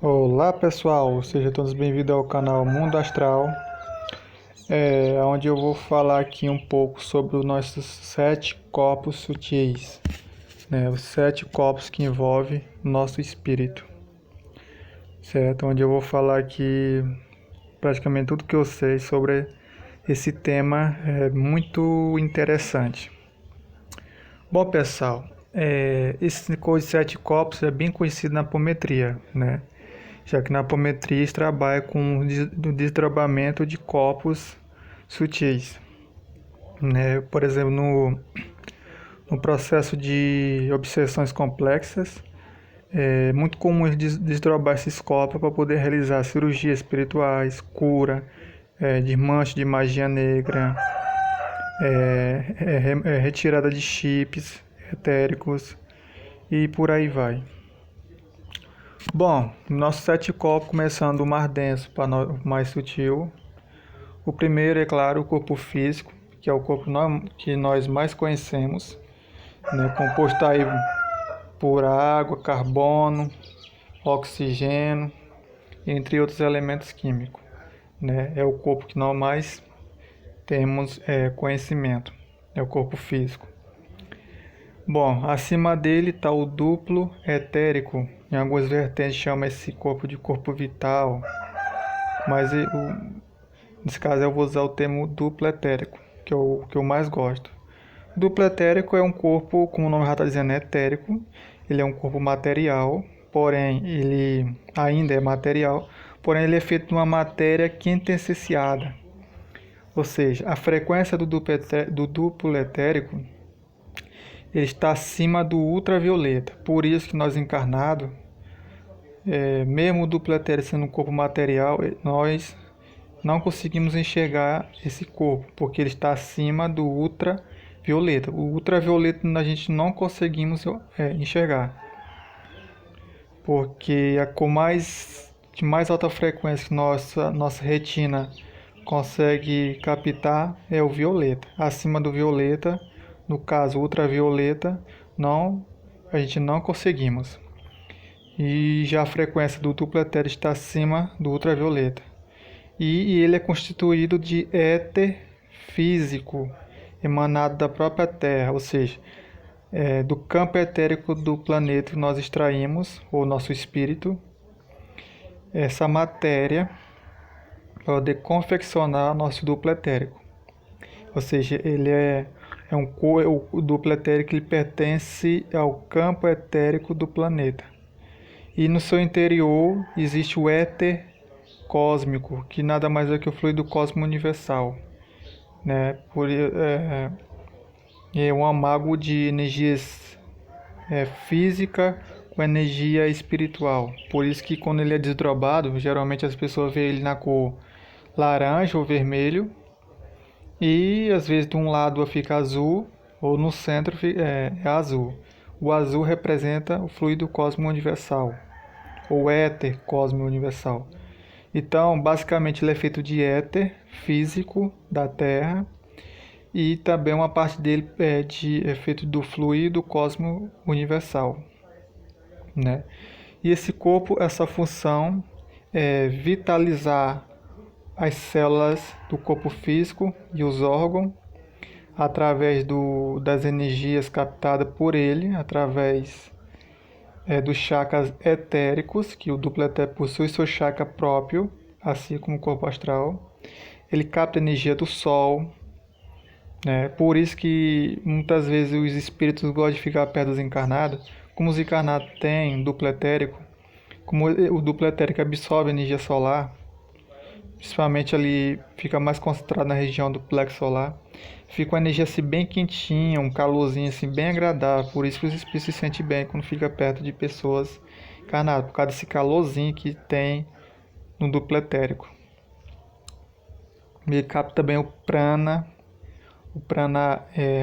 Olá pessoal, sejam todos bem-vindos ao canal Mundo Astral, onde eu vou falar aqui um pouco sobre os nossos 7 corpos sutis, né? Os 7 corpos que envolvem nosso espírito, certo? Onde eu vou falar aqui praticamente tudo que eu sei sobre esse tema, é muito interessante. Bom pessoal, esse coisa de 7 corpos é bem conhecido na apometria, né? Já que na apometria se trabalha com o desdobramento de corpos sutis, né? Por exemplo, no processo de obsessões complexas, é muito comum desdobrar esses corpos para poder realizar cirurgias espirituais, cura, desmanche de magia negra, retirada de chips etéricos e por aí vai. Bom, nossos 7 corpos, começando do mais denso para o mais sutil. O primeiro, é claro, o corpo físico, que é o corpo que nós mais conhecemos, né, composto aí por água, carbono, oxigênio, entre outros elementos químicos, né? É o corpo que nós mais temos conhecimento, é o corpo físico. Bom, acima dele está o duplo etérico. Em algumas vertentes chama esse corpo de corpo vital, mas nesse caso eu vou usar o termo duplo etérico, que é o que eu mais gosto. Duplo etérico é um corpo, como o nome já está dizendo, é etérico. Ele é um corpo material, porém ele ainda é material, porém ele é feito de uma matéria quintessenciada. Ou seja, a frequência do duplo etérico ele está acima do ultravioleta. Por isso que nós encarnados, mesmo o duplo etérico sendo um corpo material, nós não conseguimos enxergar esse corpo, porque ele está acima do ultravioleta. O ultravioleta a gente não conseguimos enxergar, porque a cor de mais alta frequência que nossa retina consegue captar é o violeta. Acima do violeta, no caso ultravioleta, a gente não conseguimos. E já a frequência do duplo etérico está acima do ultravioleta. E ele é constituído de éter físico emanado da própria Terra, ou seja, do campo etérico do planeta que nós extraímos, ou nosso espírito, essa matéria para poder confeccionar nosso duplo etérico. Ou seja, ele o duplo etérico ele pertence ao campo etérico do planeta. E no seu interior existe o éter cósmico, que nada mais é que o fluido cósmico universal, né? É um amágamo de energias física com energia espiritual. Por isso que quando ele é desdobrado, geralmente as pessoas veem ele na cor laranja ou vermelho, e às vezes de um lado fica azul, ou no centro é azul. O azul representa o fluido cósmico universal, ou éter cósmico universal. Então, basicamente, ele é feito de éter físico da Terra, e também uma parte dele é feito do fluido cósmico universal, né? E esse corpo, essa função é vitalizar as células do corpo físico e os órgãos através das energias captadas por ele, através dos chakras etéricos, que o duplo etérico possui seu chakra próprio, assim como o corpo astral. Ele capta a energia do sol, né? Por isso que muitas vezes os espíritos gostam de ficar perto dos encarnados. Como os encarnados têm duplo etérico, como o duplo etérico absorve a energia solar, principalmente ali fica mais concentrado na região do plexo solar, fica uma energia assim bem quentinha, um calorzinho assim bem agradável. Por isso que os espíritos se sentem bem quando fica perto de pessoas encarnadas, por causa desse calorzinho que tem no duplo etérico. Ele capta também o prana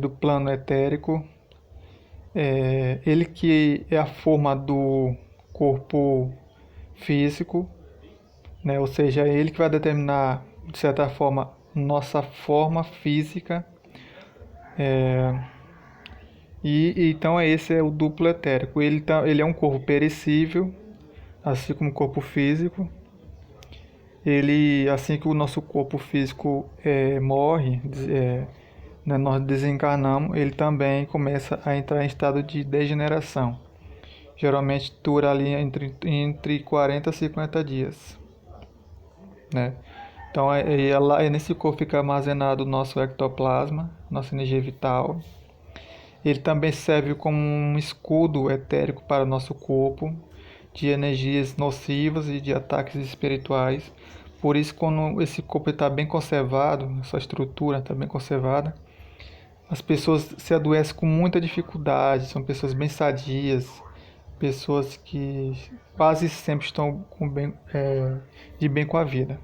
do plano etérico, ele que é a forma do corpo físico, né? Ou seja, é ele que vai determinar, de certa forma, nossa forma física. Então esse é o duplo etérico. Ele é um corpo perecível, assim como o corpo físico. Ele, assim que o nosso corpo físico morre, né, nós desencarnamos, ele também começa a entrar em estado de degeneração. Geralmente dura ali entre 40 a 50 dias, né? Então é nesse corpo fica armazenado o nosso ectoplasma, nossa energia vital. Ele também serve como um escudo etérico para o nosso corpo, de energias nocivas e de ataques espirituais. Por isso, quando esse corpo está bem conservado, sua estrutura está bem conservada, as pessoas se adoecem com muita dificuldade, são pessoas bem sadias, pessoas que quase sempre estão de bem com a vida.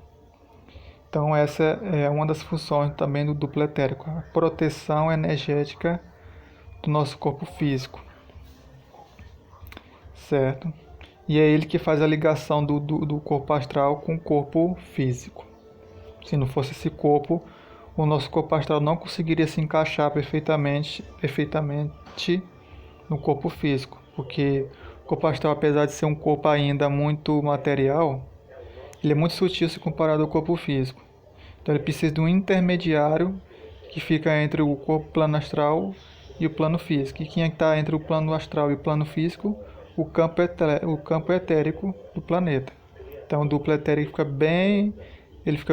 Então essa é uma das funções também do duplo etérico, a proteção energética do nosso corpo físico, certo? E é ele que faz a ligação do corpo astral com o corpo físico. Se não fosse esse corpo, o nosso corpo astral não conseguiria se encaixar perfeitamente no corpo físico, porque o corpo astral, apesar de ser um corpo ainda muito material, ele é muito sutil se comparado ao corpo físico. Então ele precisa de um intermediário que fica entre o corpo plano astral e o plano físico. E quem é que está entre o plano astral e o plano físico? O campo etérico do planeta. Então o duplo etérico fica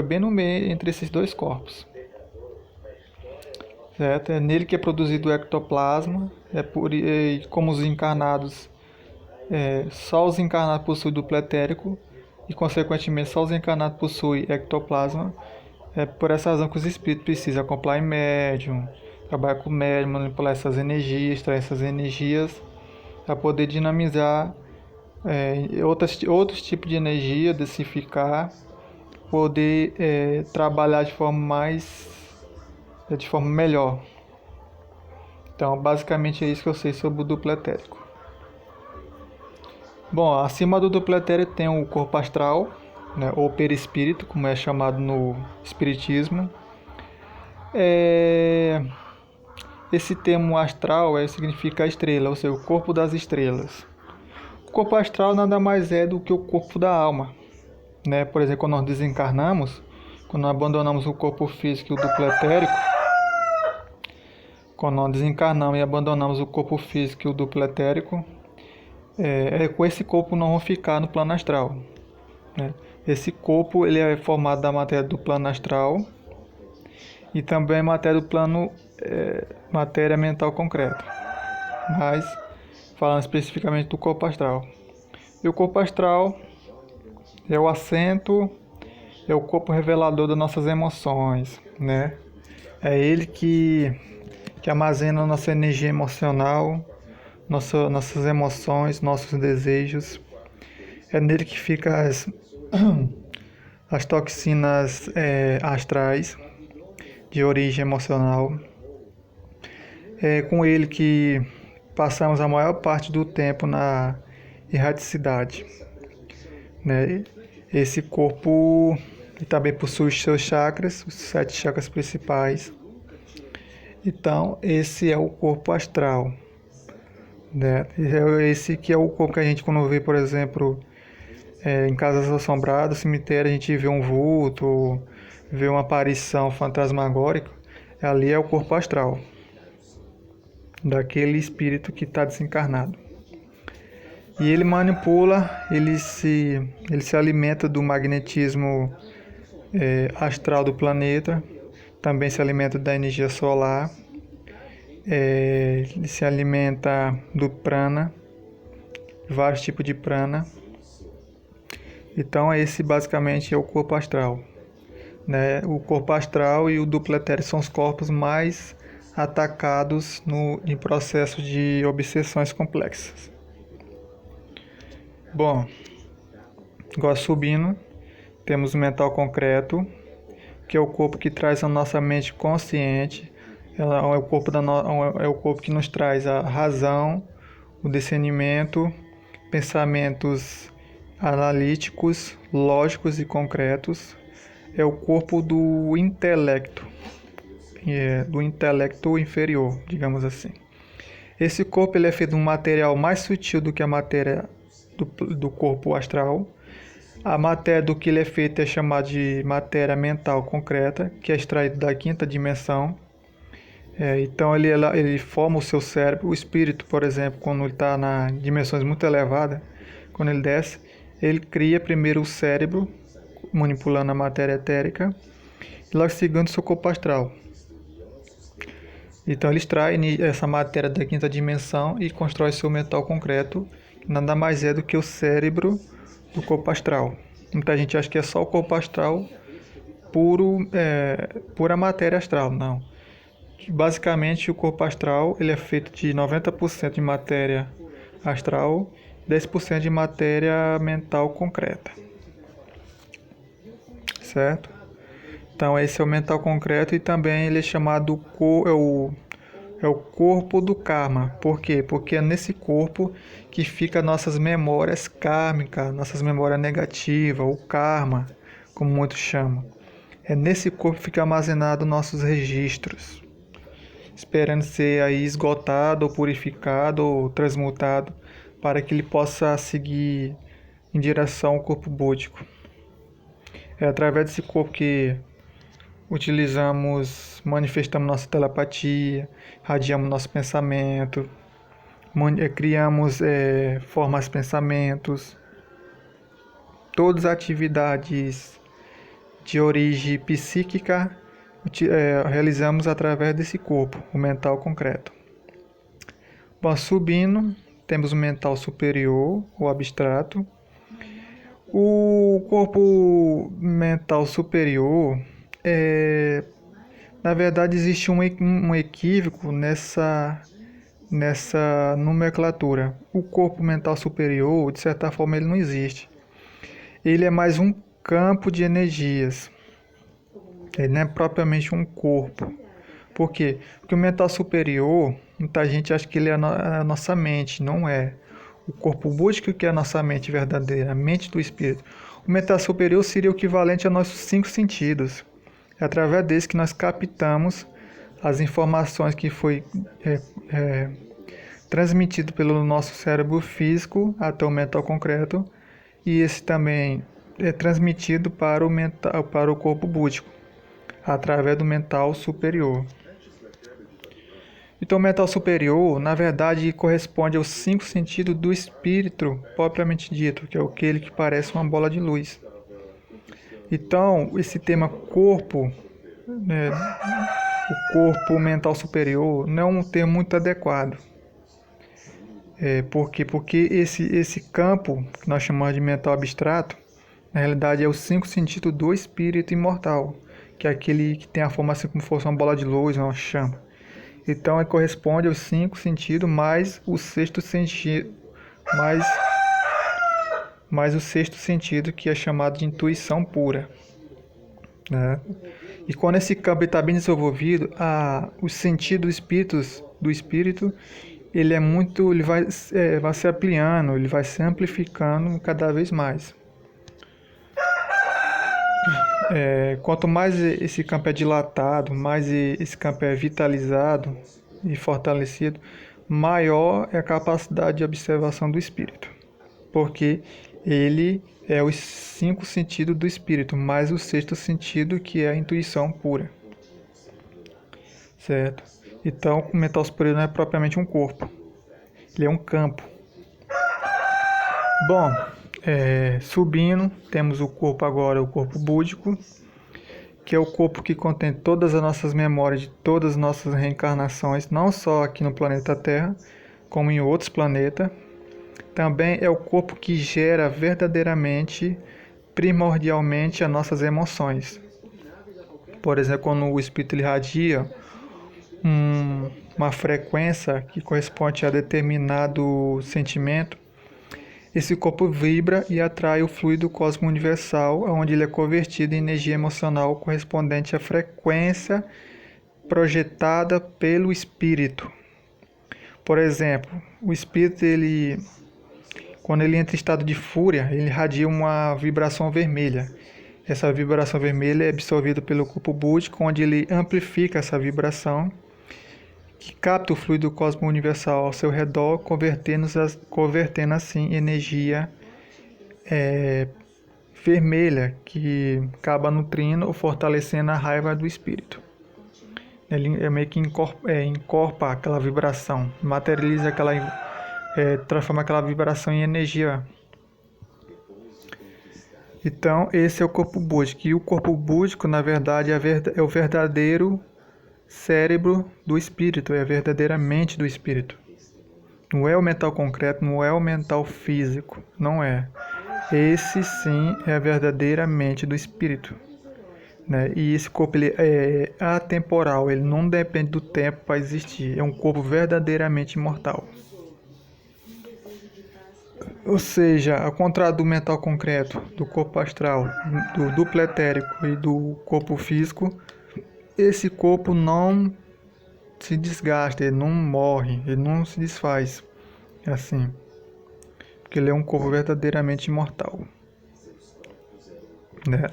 bem no meio entre esses dois corpos. Certo? É nele que é produzido o ectoplasma. Como os encarnados, só os encarnados possuem duplo etérico e consequentemente só os encarnados possuem ectoplasma. É por essa razão que os espíritos precisam acoplar em médium, trabalhar com médium, manipular essas energias, extrair essas energias para poder dinamizar outros tipos de energia, densificar, poder trabalhar de forma melhor. Então, basicamente é isso que eu sei sobre o duplo etérico. Bom, acima do duplo etérico tem o corpo astral, né, ou perispírito, como é chamado no espiritismo. Esse termo astral significa estrela, ou seja, o corpo das estrelas. O corpo astral nada mais é do que o corpo da alma, né? Por exemplo, quando nós desencarnamos, quando nós abandonamos o corpo físico e o duplo etérico, quando nós desencarnamos e abandonamos o corpo físico e o duplo etérico, com esse corpo nós vamos ficar no plano astral, né? Esse corpo ele é formado da matéria do plano astral e também matéria do plano matéria mental concreta, mas falando especificamente do corpo astral. E o corpo astral é o assento, é o corpo revelador das nossas emoções, né? É ele que armazena nossa energia emocional, nossas emoções, nossos desejos. É nele que fica as toxinas astrais de origem emocional. É com ele que passamos a maior parte do tempo na erraticidade, né? Esse corpo também possui os seus chakras, os 7 chakras principais. Então, esse é o corpo astral, né? Esse que é o corpo que a gente, quando vê, por exemplo, em casas assombradas, cemitério, a gente vê um vulto, vê uma aparição fantasmagórica, ali é o corpo astral daquele espírito que está desencarnado. E ele manipula, ele se alimenta do magnetismo astral do planeta, também se alimenta da energia solar, ele se alimenta do prana, vários tipos de prana. Então esse basicamente é o corpo astral, né? O corpo astral e o duplo etérico são os corpos mais atacados em processo de obsessões complexas. Bom, agora subindo, temos o mental concreto, que é o corpo que traz a nossa mente consciente. Ela é o corpo que nos traz a razão, o discernimento, pensamentos analíticos, lógicos e concretos. É o corpo do intelecto inferior, digamos assim. Esse corpo ele é feito de um material mais sutil do que a matéria do corpo astral. A matéria do que ele é feito é chamada de matéria mental concreta, que é extraída da quinta dimensão. Então ele forma o seu cérebro. O espírito, por exemplo, quando ele está em dimensões muito elevadas, quando ele desce, ele cria primeiro o cérebro, manipulando a matéria etérica, e logo seguindo o seu corpo astral. Então ele extrai essa matéria da quinta dimensão e constrói seu mental concreto, que nada mais é do que o cérebro do corpo astral. Muita gente acha que é só o corpo astral pura matéria astral. Não. Basicamente o corpo astral ele é feito de 90% de matéria astral, 10% de matéria mental concreta. Certo? Então esse é o mental concreto e também ele é chamado é o corpo do karma. Por quê? Porque é nesse corpo que fica nossas memórias kármicas, nossas memórias negativas, o karma, como muitos chamam. É nesse corpo que fica armazenado nossos registros, esperando ser aí esgotado, ou purificado, ou transmutado, para que ele possa seguir em direção ao corpo búdico. É através desse corpo que manifestamos nossa telepatia, radiamos nosso pensamento, criamos formas de pensamentos, todas as atividades de origem psíquica realizamos através desse corpo, o mental concreto. Bom, subindo, temos o mental superior, o abstrato. O corpo mental superior, na verdade, existe um equívoco nessa nomenclatura. O corpo mental superior, de certa forma, ele não existe. Ele é mais um campo de energias. Ele não é propriamente um corpo. Por quê? Porque o mental superior, muita gente acha que ele é a nossa mente. Não é. O corpo búdico que é a nossa mente verdadeira, a mente do espírito. O mental superior seria o equivalente a nossos 5 sentidos. É através desse que nós captamos as informações que foi transmitido pelo nosso cérebro físico até o mental concreto, e esse também é transmitido para o corpo búdico, através do mental superior. Então, o mental superior, na verdade, corresponde aos 5 sentidos do espírito, propriamente dito, que é aquele que parece uma bola de luz. Então, esse tema corpo, o corpo mental superior, não é um termo muito adequado. Por quê? Porque esse campo, que nós chamamos de mental abstrato, na realidade é os 5 sentidos do espírito imortal, que é aquele que tem a forma assim como se fosse uma bola de luz, uma chama. Então, ele corresponde aos 5 sentidos mais o sexto sentido, mais o sexto sentido, que é chamado de intuição pura. Né? E quando esse campo está bem desenvolvido, o sentido do espírito, ele vai se ampliando, ele vai se amplificando cada vez mais. Quanto mais esse campo é dilatado, mais esse campo é vitalizado e fortalecido, maior é a capacidade de observação do espírito, porque ele é os 5 sentidos do espírito, mais o sexto sentido, que é a intuição pura. Certo? Então, o mental superior não é propriamente um corpo, ele é um campo. Bom, subindo, temos o corpo agora, o corpo búdico, que é o corpo que contém todas as nossas memórias de todas as nossas reencarnações, não só aqui no planeta Terra, como em outros planetas. Também é o corpo que gera verdadeiramente, primordialmente, as nossas emoções. Por exemplo, quando o espírito irradia uma frequência que corresponde a determinado sentimento, esse corpo vibra e atrai o fluido cósmico universal, onde ele é convertido em energia emocional correspondente à frequência projetada pelo espírito. Por exemplo, o espírito, quando ele entra em estado de fúria, ele irradia uma vibração vermelha. Essa vibração vermelha é absorvida pelo corpo búdico, onde ele amplifica essa vibração, que capta o fluido cósmico universal ao seu redor, convertendo assim energia vermelha, que acaba nutrindo ou fortalecendo a raiva do espírito. Ele meio que encorpa aquela vibração, materializa transforma aquela vibração em energia. Então, esse é o corpo búdico. E o corpo búdico, na verdade, é o verdadeiro cérebro do espírito, é a verdadeira mente do espírito. Não é o mental concreto, não é o mental físico, não é. Esse sim é a verdadeira mente do espírito, né? E esse corpo ele é atemporal, ele não depende do tempo para existir, é um corpo verdadeiramente imortal. Ou seja, ao contrário do mental concreto, do corpo astral, do duplo etérico e do corpo físico, esse corpo não se desgasta, ele não morre, ele não se desfaz, assim, porque ele é um corpo verdadeiramente imortal, né?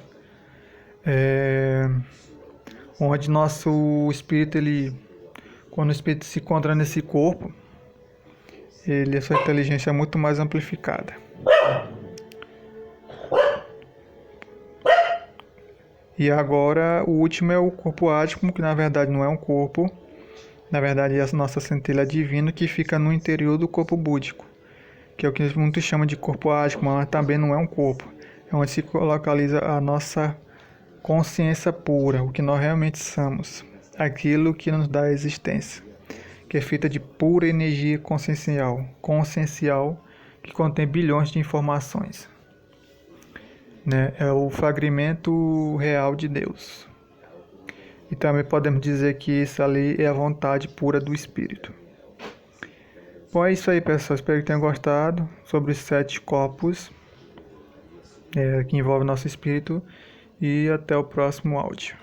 Onde nosso espírito, quando o espírito se encontra nesse corpo, a sua inteligência é muito mais amplificada. E agora o último é o corpo ático, que na verdade não é um corpo, na verdade é a nossa centelha divina que fica no interior do corpo búdico, que é o que muitos chamam de corpo ático, mas também não é um corpo. É onde se localiza a nossa consciência pura, o que nós realmente somos, aquilo que nos dá existência, que é feita de pura energia consciencial, que contém bilhões de informações, né? É o fragmento real de Deus. E também podemos dizer que isso ali é a vontade pura do Espírito. Bom, é isso aí, pessoal. Espero que tenham gostado sobre os 7 corpos que envolvem nosso espírito. E até o próximo áudio.